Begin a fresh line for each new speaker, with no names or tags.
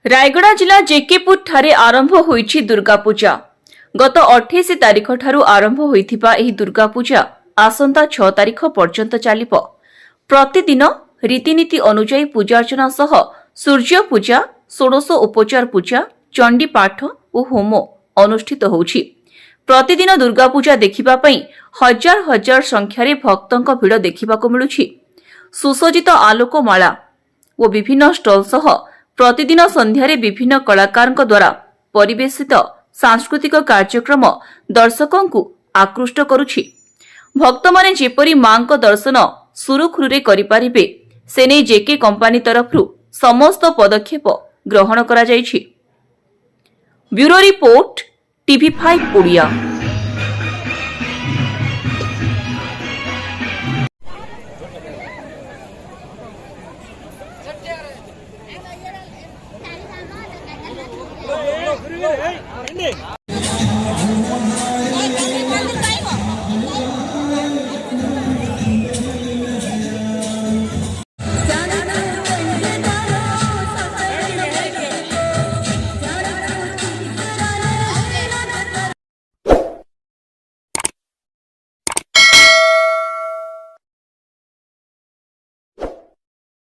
रायगड़ा जिला जेकेपुर ठारे आरंभ होईछि दुर्गा पूजा। गत 28 तारिख ठारू आरंभ होइथिबा एही दुर्गा पूजा आसंता 6 तारिख पर्यंत चलिब। प्रतिदिन रीतिनीति अनुଯାयी पूजार्चना सह सूर्य पूजा, षोडश उपचार पूजा, चंडी पाठ और होम अनुष्ठित होउछि। प्रतिदिन दुर्गा पूजा देखिबा पई हजार हजार संख्यारे भक्तंक भिड़ देखिबाको मिलुछि। सुसज्जित आलोकमाला और विभिन्न स्टल सह प्रतिदिन संध्यारे विभिन्न कलाकारंक द्वारा परिवेशित सांस्कृतिक कार्यक्रम दर्शकों को आकृष्ट करुछि। भक्त माने जेपरी मां को दर्शन सुरुखुरुरे करिपारिबे सेने जेके कंपनी तरफरु समस्त पदक्षेप ग्रहण करा जायछि। Bureau report TV5 Odia.